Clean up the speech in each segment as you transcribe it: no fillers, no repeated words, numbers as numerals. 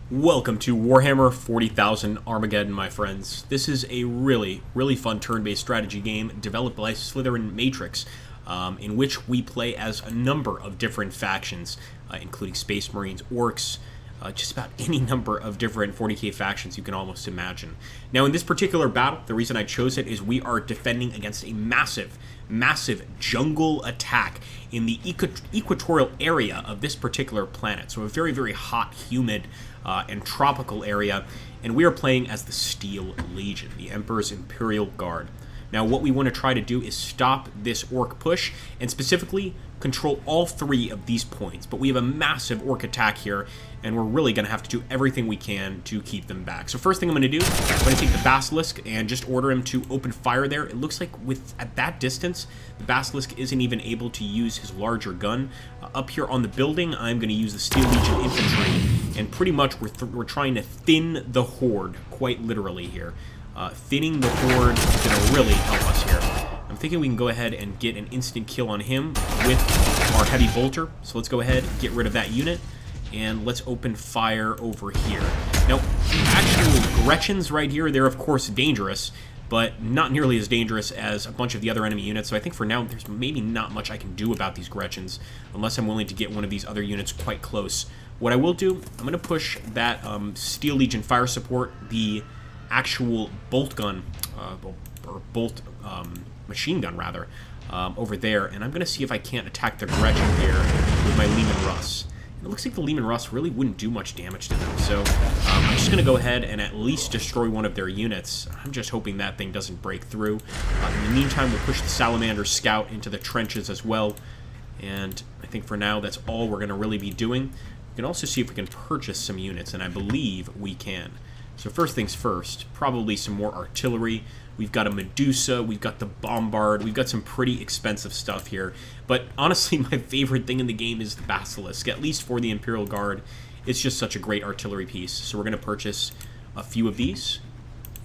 Welcome to Warhammer 40,000 Armageddon, my friends. This is a really fun turn-based strategy game developed by Slytherin Matrix, in which we play as a number of different factions, including Space Marines, Orcs, just about any number of different 40k factions you can almost imagine. Now, in this particular battle, the reason I chose it is we are defending against a massive jungle attack in the equatorial area of this particular planet. So a very hot, humid, and tropical area, and we are playing as the Steel Legion, the Emperor's Imperial Guard. Now, what we want to try to do is stop this orc push, and specifically control all three of these points. But we have a massive orc attack here, and we're really going to have to do everything we can to keep them back. So first thing I'm going to do, I'm going to take the Basilisk and just order him to open fire there. It looks like at that distance, the Basilisk isn't even able to use his larger gun. Up here on the building, I'm going to use the Steel Legion infantry, and pretty much we're trying to thin the horde, quite literally here. Thinning the horde is going to really help us here. I'm thinking we can go ahead and get an instant kill on him with our heavy bolter. So let's go ahead and get rid of that unit, and let's open fire over here. Now, the actual Gretchens right here, they're of course dangerous, but not nearly as dangerous as a bunch of the other enemy units. So I think for now, there's maybe not much I can do about these Gretchens, unless I'm willing to get one of these other units quite close. What I will do, I'm going to push that Steel Legion fire support, the actual bolt gun, or bolt machine gun rather, over there, and I'm going to see if I can't attack the Gretchen here with my Lehman Russ. It looks like the Lehman Russ really wouldn't do much damage to them, so I'm just going to go ahead and at least destroy one of their units. I'm just hoping that thing doesn't break through. In the meantime, we'll push the Salamander Scout into the trenches as well, and I think for now that's all we're going to really be doing. We can also see if we can purchase some units, and I believe we can. So first things first, probably some more artillery. We've got a Medusa, we've got the Bombard, we've got some pretty expensive stuff here. But honestly, my favorite thing in the game is the Basilisk, at least for the Imperial Guard. It's just such a great artillery piece. So we're going to purchase a few of these.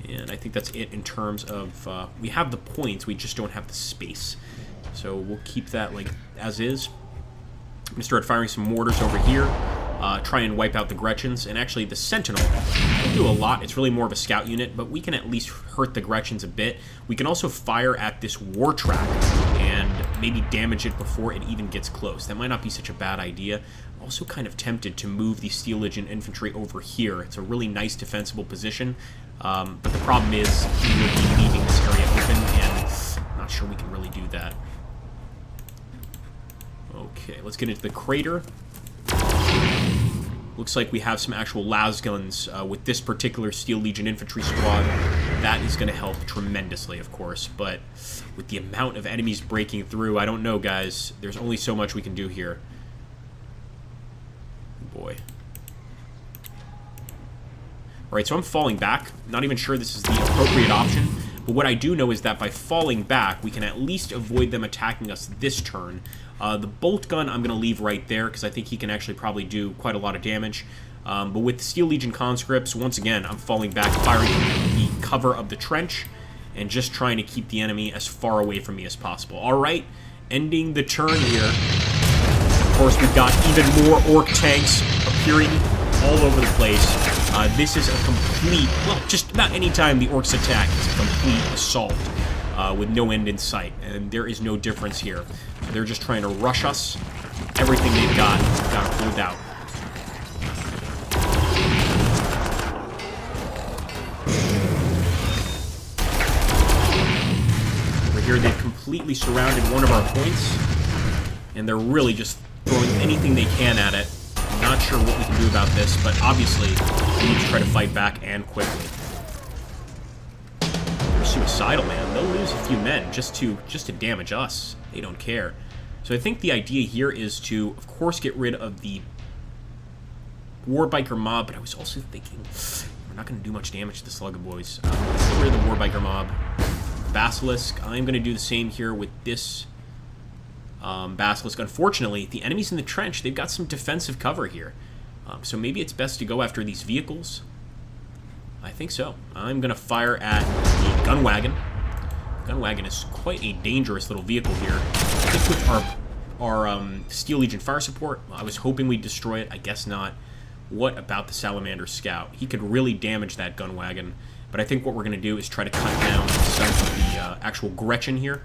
And I think that's it in terms of, we have the points, we just don't have the space. So we'll keep that like as is. I'm going to start firing some mortars over here. Try and wipe out the Gretchens, and actually the Sentinel won't do a lot. It's really more of a scout unit, but we can at least hurt the Gretchens a bit. We can also fire at this war track and maybe damage it before it even gets close. That might not be such a bad idea. I'm also kind of tempted to move the Steel Legion infantry over here. It's a really nice defensible position, but the problem is we will be leaving this area open, and I'm not sure we can really do that. Okay, let's get into the crater. Looks like we have some actual las guns with this particular Steel Legion infantry squad. That is going to help tremendously, of course, but with the amount of enemies breaking through, I don't know, guys. There's only so much we can do here. Boy. Alright, so I'm falling back. Not even sure this is the appropriate option, but what I do know is that by falling back, we can at least avoid them attacking us this turn. The bolt gun I'm going to leave right there, because I think he can actually probably do quite a lot of damage. But with the Steel Legion conscripts, once again, I'm falling back, firing the cover of the trench, and just trying to keep the enemy as far away from me as possible. Alright, ending the turn here. Of course, we've got even more orc tanks appearing all over the place. This is a complete, well, just about any time the orcs attack, it's a complete assault with no end in sight, and there is no difference here. So they're just trying to rush us. Everything they've got pulled out. Over here, they've completely surrounded one of our points, and they're really just throwing anything they can at it. I'm not sure what we can do about this, but obviously we need to try to fight back and quickly. They're suicidal, man. They'll lose a few men just to damage us. They don't care. So I think the idea here is to, of course, get rid of the Warbiker mob, but I was also thinking we're not going to do much damage to the Slugga boys. Let's get rid of the Warbiker mob. Basilisk. I'm going to do the same here with this Basilisk. Unfortunately, the enemies in the trench, they've got some defensive cover here. So maybe it's best to go after these vehicles. I think so. I'm going to fire at the gun wagon. The gun wagon is quite a dangerous little vehicle here. I think with our Steel Legion fire support, I was hoping we'd destroy it. I guess not. What about the Salamander Scout? He could really damage that gun wagon, but I think what we're going to do is try to cut down some of the actual Gretchen here.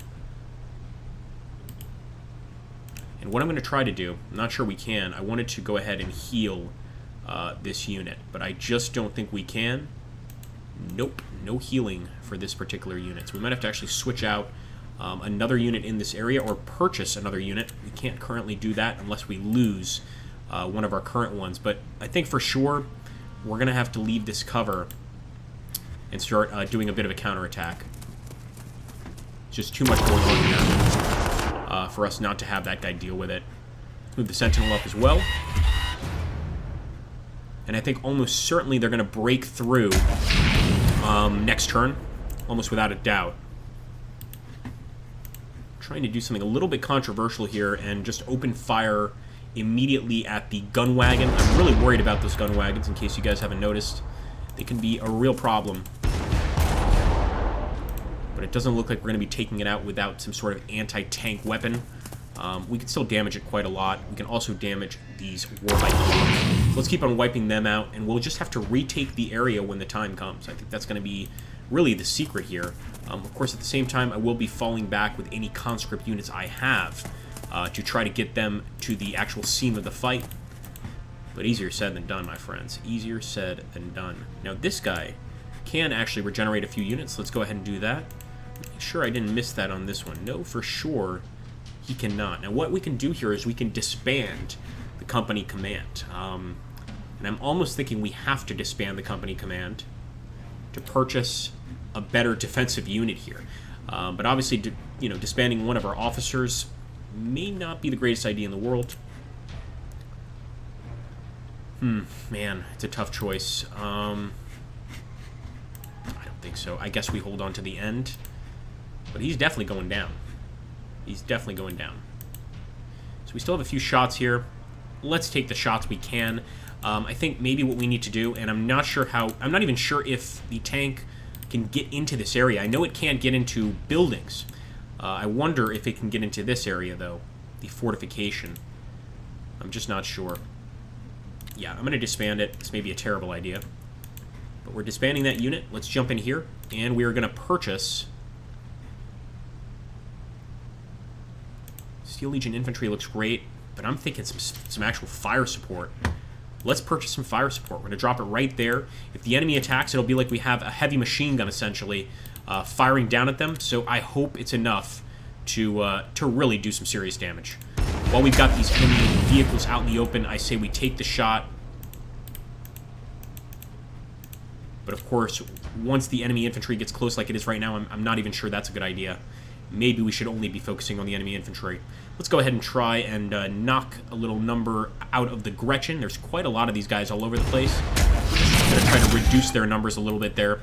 And what I'm going to try to do, I'm not sure we can, I wanted to go ahead and heal this unit, but I just don't think we can. Nope, no healing for this particular unit. So we might have to actually switch out another unit in this area or purchase another unit. We can't currently do that unless we lose one of our current ones. But I think for sure we're going to have to leave this cover and start doing a bit of a counterattack. It's just too much going on here for us not to have that guy deal with it. Move the Sentinel up as well. And I think almost certainly they're going to break through next turn, almost without a doubt. Trying to do something a little bit controversial here and just open fire immediately at the gun wagon. I'm really worried about those gun wagons, in case you guys haven't noticed. They can be a real problem. But it doesn't look like we're going to be taking it out without some sort of anti-tank weapon. We can still damage it quite a lot. We can also damage these Warlike. Let's keep on wiping them out, and we'll just have to retake the area when the time comes. I think that's going to be really the secret here. Of course, at the same time, I will be falling back with any conscript units I have to try to get them to the actual scene of the fight. But easier said than done, my friends. Easier said than done. Now, this guy can actually regenerate a few units. Let's go ahead and do that. Make sure I didn't miss that on this one. No, for sure, he cannot. Now, what we can do here is we can disband the company command. And I'm almost thinking we have to disband the company command to purchase a better defensive unit here. But obviously, disbanding one of our officers may not be the greatest idea in the world. Man, it's a tough choice. I don't think so. I guess we hold on to the end. But he's definitely going down. He's definitely going down. So we still have a few shots here. Let's take the shots we can. I think maybe what we need to do, and I'm not sure how, I'm not even sure if the tank can get into this area. I know it can't get into buildings. I wonder if it can get into this area, though. The fortification. I'm just not sure. Yeah, I'm going to disband it. This may be a terrible idea. But we're disbanding that unit. Let's jump in here, and we are going to purchase... Steel Legion infantry looks great, but I'm thinking some actual fire support. Let's purchase some fire support. We're going to drop it right there. If the enemy attacks, it'll be like we have a heavy machine gun, essentially, firing down at them. So I hope it's enough to really do some serious damage. While we've got these enemy vehicles out in the open, I say we take the shot. But of course, once the enemy infantry gets close like it is right now, I'm not even sure that's a good idea. Maybe we should only be focusing on the enemy infantry. Let's go ahead and try and knock a little number out of the Gretchen. There's quite a lot of these guys all over the place. We're just going to try to reduce their numbers a little bit there,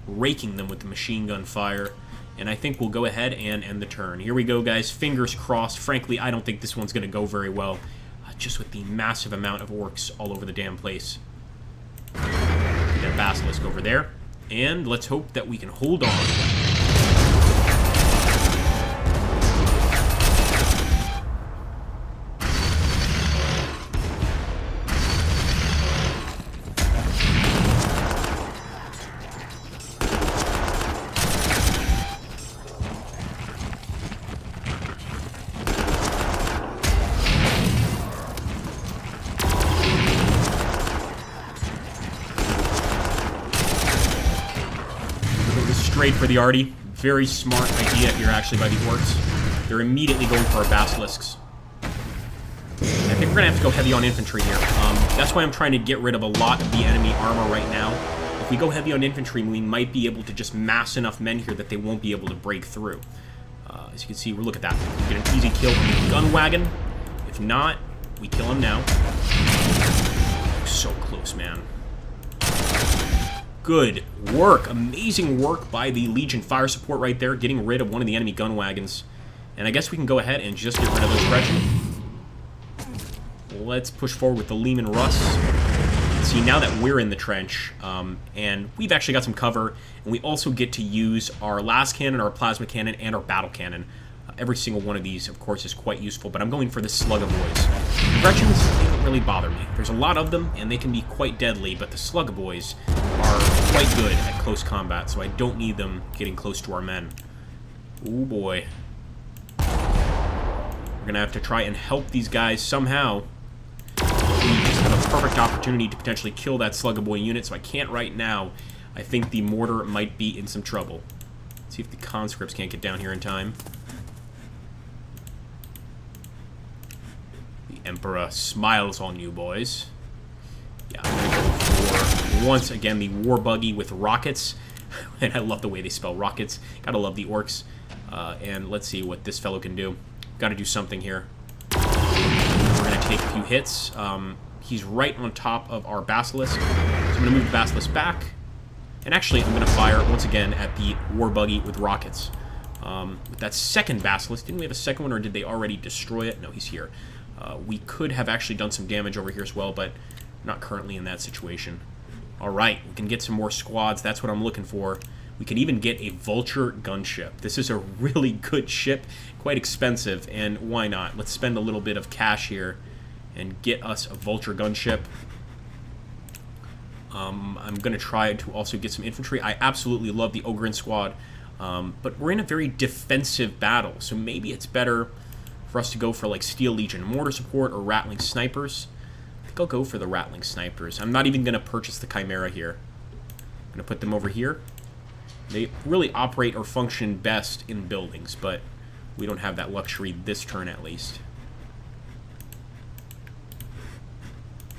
raking them with the machine gun fire. And I think we'll go ahead and end the turn. Here we go, guys. Fingers crossed. Frankly, I don't think this one's going to go very well, just with the massive amount of orcs all over the damn place. Get a basilisk over there. And let's hope that we can hold on. Straight for the arty. Very smart idea here, actually, by the orcs. They're immediately going for our basilisks. I think we're going to have to go heavy on infantry here. That's why I'm trying to get rid of a lot of the enemy armor right now. If we go heavy on infantry, we might be able to just mass enough men here that they won't be able to break through. As you can see, look at that. We get an easy kill on the gun wagon. If not, we kill him now. So close, man. Good work. Amazing work by the Legion fire support right there, getting rid of one of the enemy gun wagons. And I guess we can go ahead and just get rid of those Gretchen. Let's push forward with the Lehman Russ. See, now that we're in the trench, and we've actually got some cover, and we also get to use our las cannon, our plasma cannon, and our battle cannon. Every single one of these, of course, is quite useful, but I'm going for the Slug of Boys. The Gretchens, don't really bother me. There's a lot of them, and they can be quite deadly, but the Slug Boys are quite good at close combat, so I don't need them getting close to our men. Oh boy. We're gonna have to try and help these guys somehow. We just have a perfect opportunity to potentially kill that Slug Boy unit, so I can't right now. I think the mortar might be in some trouble. Let's see if the conscripts can't get down here in time. The Emperor smiles on you, boys. Yeah, I'm gonna go for, once again, the war buggy with rockets. And I love the way they spell rockets. Gotta love the orcs. And let's see what this fellow can do. Gotta do something here. We're gonna take a few hits. He's right on top of our basilisk. So I'm gonna move the basilisk back. And actually, I'm gonna fire, once again, at the war buggy with rockets. With that second basilisk, didn't we have a second one, or did they already destroy it? No, he's here. We could have actually done some damage over here as well, but not currently in that situation. Alright, we can get some more squads. That's what I'm looking for. We can even get a Vulture gunship. This is a really good ship, quite expensive, and why not? Let's spend a little bit of cash here and get us a Vulture gunship. I'm going to try to also get some infantry. I absolutely love the Ogrin squad, but we're in a very defensive battle, so maybe it's better for us to go for like Steel Legion mortar support or Rattling snipers. I think I'll go for the Rattling snipers. I'm not even going to purchase the Chimera here. I'm going to put them over here. They really operate or function best in buildings, but we don't have that luxury this turn at least.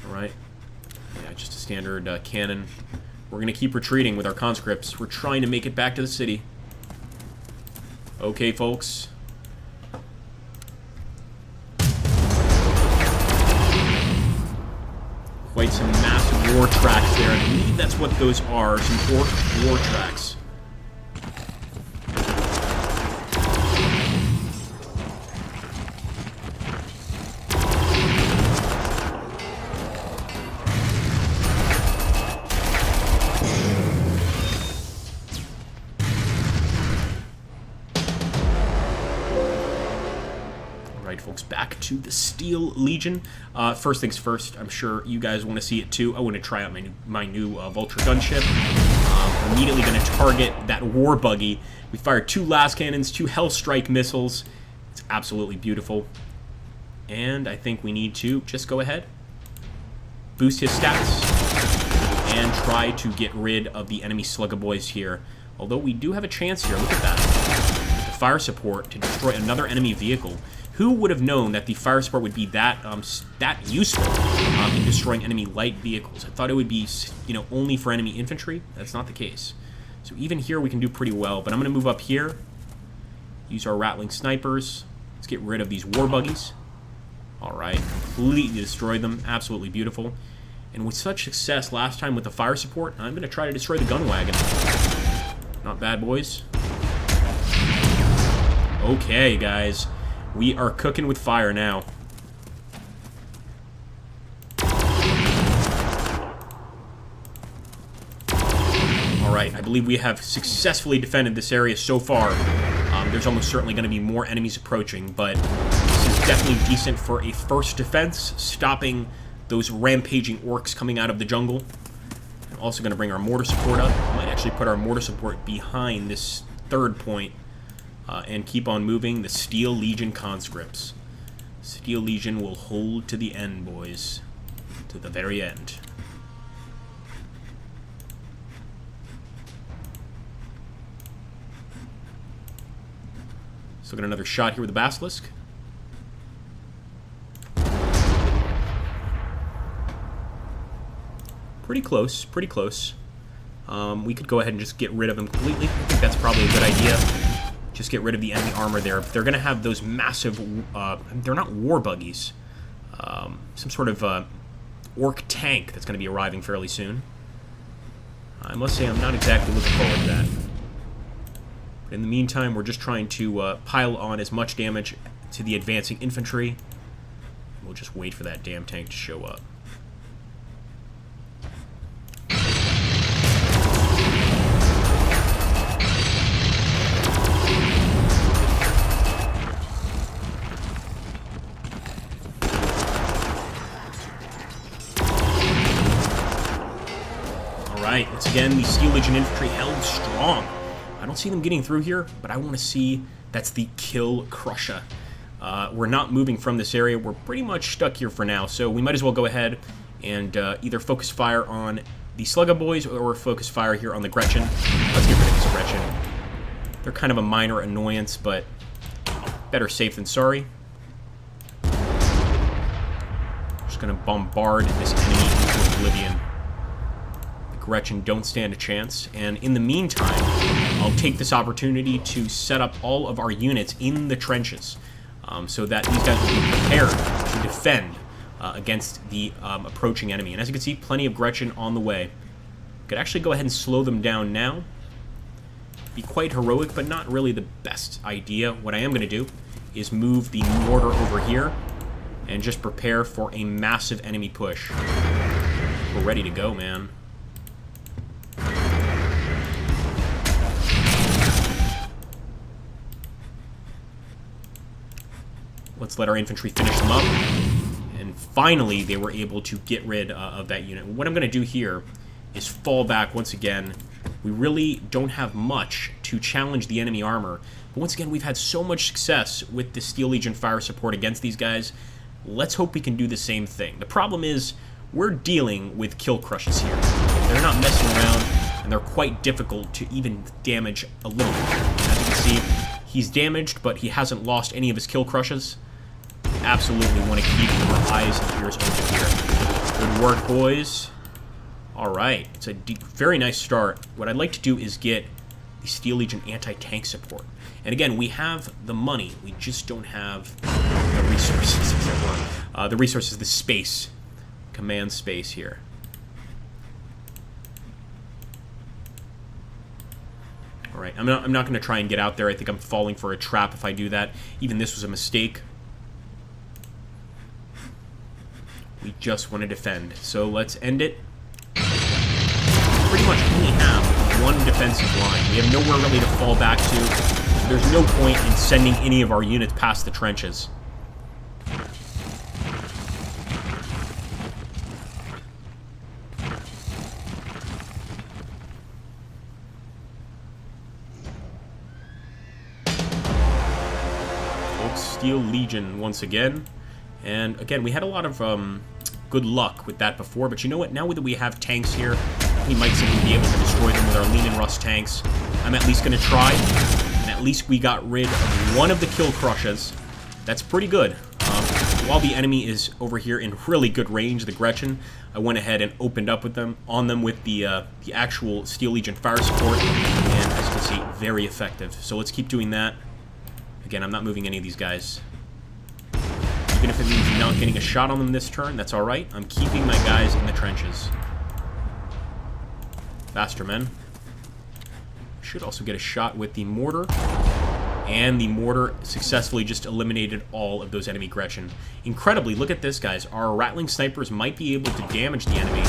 Alright. Yeah, just a standard cannon. We're going to keep retreating with our conscripts. We're trying to make it back to the city. Okay, folks. Quite some massive war tracks there. I believe that's what those are, some orc war tracks. Folks, back to the Steel Legion. First things first, I'm sure you guys want to see it too. I want to try out my new Vulture gunship. Immediately going to target that war buggy. We fired 2 las cannons, 2 Hellstrike missiles. It's absolutely beautiful. And I think we need to just go ahead, boost his stats, and try to get rid of the enemy Sluggaboys here. Although we do have a chance here. Look at that. The fire support to destroy another enemy vehicle. Who would have known that the fire support would be that useful in destroying enemy light vehicles? I thought it would be, you know, only for enemy infantry. That's not the case. So even here we can do pretty well. But I'm going to move up here, use our Rattling snipers. Let's get rid of these war buggies. All right, completely destroy them. Absolutely beautiful. And with such success last time with the fire support, I'm going to try to destroy the gun wagon. Not bad, boys. Okay, guys. We are cooking with fire now. Alright, I believe we have successfully defended this area so far. There's almost certainly going to be more enemies approaching, but this is definitely decent for a first defense, stopping those rampaging orcs coming out of the jungle. I'm also going to bring our mortar support up. I might actually put our mortar support behind this third point. And keep on moving the Steel Legion conscripts. Steel Legion will hold to the end, boys. To the very end. So got another shot here with the Basilisk. Pretty close, pretty close. We could go ahead and just get rid of them completely. I think that's probably a good idea. Just get rid of the enemy armor there. They're going to have those massive, they're not war buggies. Some sort of orc tank that's going to be arriving fairly soon. I must say I'm not exactly looking forward to that. But in the meantime, we're just trying to pile on as much damage to the advancing infantry. We'll just wait for that damn tank to show up. Alright, once again, the Steel Legion infantry held strong. I don't see them getting through here, but I want to see... That's the Kill Crusher. We're not moving from this area. We're pretty much stuck here for now, so we might as well go ahead and either focus fire on the Slugga boys or focus fire here on the Gretchen. Let's get rid of this Gretchen. They're kind of a minor annoyance, but better safe than sorry. Just going to bombard this enemy into oblivion. Gretchen don't stand a chance, and in the meantime, I'll take this opportunity to set up all of our units in the trenches so that these guys will be prepared to defend against the approaching enemy. And as you can see, plenty of Gretchen on the way. Could actually go ahead and slow them down now. Be quite heroic, but not really the best idea. What I am going to do is move the mortar over here and just prepare for a massive enemy push. We're ready to go, man. Let's let our infantry finish them up. And finally, they were able to get rid of that unit. What I'm going to do here is fall back once again. We really don't have much to challenge the enemy armor. But once again, we've had so much success with the Steel Legion fire support against these guys. Let's hope we can do the same thing. The problem is, we're dealing with kill crushes here. They're not messing around, and they're quite difficult to even damage a little bit. As you can see, he's damaged, but he hasn't lost any of his kill crushes. Absolutely want to keep our eyes and ears open here. Good work, boys. Alright, it's a very nice start. What I'd like to do is get the Steel Legion anti-tank support. And again, we have the money. We just don't have the resources, as it were. The resources, the space. Command space here. Alright, I'm not going to try and get out there. I think I'm falling for a trap if I do that. Even this was a mistake. We just want to defend. So let's end it. Pretty much only have one defensive line. We have nowhere really to fall back to. There's no point in sending any of our units past the trenches. Steel Legion once again. And again, we had a lot of good luck with that before, but you know what? Now that we have tanks here, we might simply be able to destroy them with our lean and rust tanks. I'm at least going to try, and at least we got rid of one of the kill crushes. That's pretty good. While the enemy is over here in really good range, the Gretchen, I went ahead and opened up with them with the actual Steel Legion fire support, and as you can see, very effective. So let's keep doing that. Again, I'm not moving any of these guys. Even if it means not getting a shot on them this turn, that's alright. I'm keeping my guys in the trenches. Faster, men. Should also get a shot with the mortar. And the mortar successfully just eliminated all of those enemy Gretchen. Incredibly, look at this, guys. Our rattling snipers might be able to damage the enemy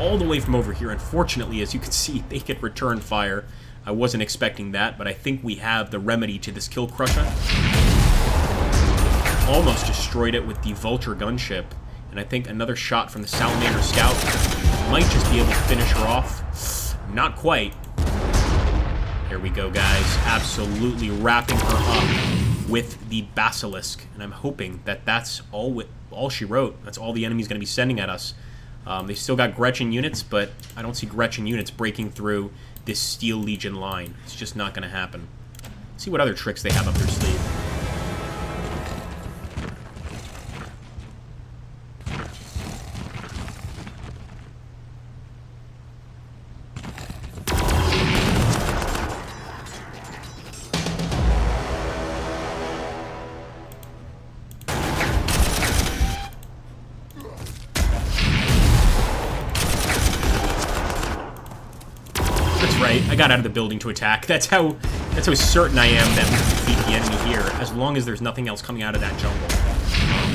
all the way from over here. Unfortunately, as you can see, they get return fire. I wasn't expecting that, but I think we have the remedy to this kill crusher. Almost destroyed it with the Vulture gunship, and I think another shot from the Salamander Scout might just be able to finish her off. Not quite. There we go, guys. Absolutely wrapping her up with the Basilisk, and I'm hoping that that's all she wrote. That's all the enemy's going to be sending at us. They still got Gretchen units, but I don't see Gretchen units breaking through this Steel Legion line. It's just not going to happen. Let's see what other tricks they have up their sleeve. I got out of the building to attack. That's how certain I am that we can defeat the enemy here, as long as there's nothing else coming out of that jungle.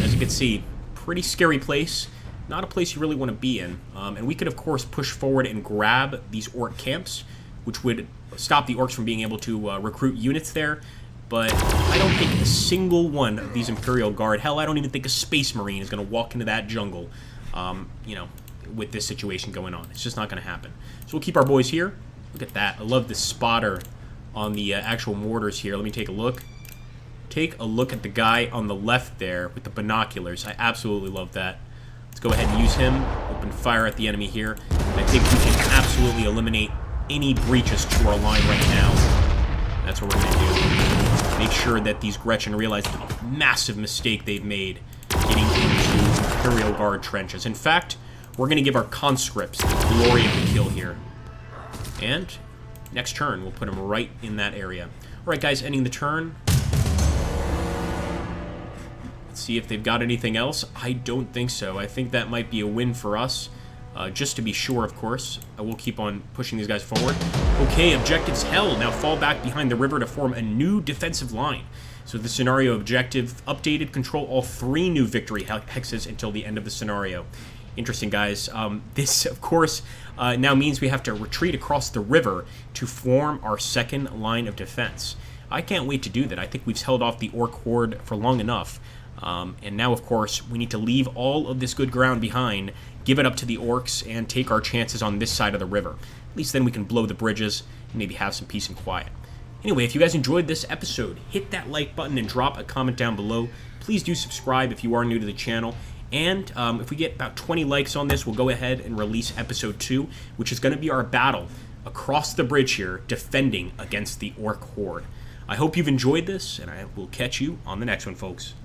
As you can see, pretty scary place. Not a place you really want to be in. And we could, of course, push forward and grab these orc camps, which would stop the orcs from being able to recruit units there. But I don't think a single one of these Imperial Guard, hell, I don't even think a Space Marine is going to walk into that jungle. You know, with this situation going on. It's just not going to happen. So we'll keep our boys here. Look at that. I love the spotter on the actual mortars here. Let me take a look. Take a look at the guy on the left there with the binoculars. I absolutely love that. Let's go ahead and use him. Open fire at the enemy here. And I think we can absolutely eliminate any breaches to our line right now. That's what we're going to do. Make sure that these Gretchen realize the massive mistake they've made getting into Imperial Guard trenches. In fact, we're going to give our conscripts the glory of the kill here. And next turn, we'll put them right in that area. All right, guys, ending the turn. Let's see if they've got anything else. I don't think so. I think that might be a win for us. Just to be sure, of course. I will keep on pushing these guys forward. Okay, objectives held. Now fall back behind the river to form a new defensive line. So the scenario objective updated. Control all 3 new victory hexes until the end of the scenario. Interesting, guys. This, of course, now means we have to retreat across the river to form our second line of defense. I can't wait to do that. I think we've held off the orc horde for long enough. And now, of course, we need to leave all of this good ground behind, give it up to the orcs, and take our chances on this side of the river. At least then we can blow the bridges and maybe have some peace and quiet. Anyway, if you guys enjoyed this episode, hit that like button and drop a comment down below. Please do subscribe if you are new to the channel. And if we get about 20 likes on this, we'll go ahead and release episode 2, which is going to be our battle across the bridge here, defending against the orc horde. I hope you've enjoyed this, and I will catch you on the next one, folks.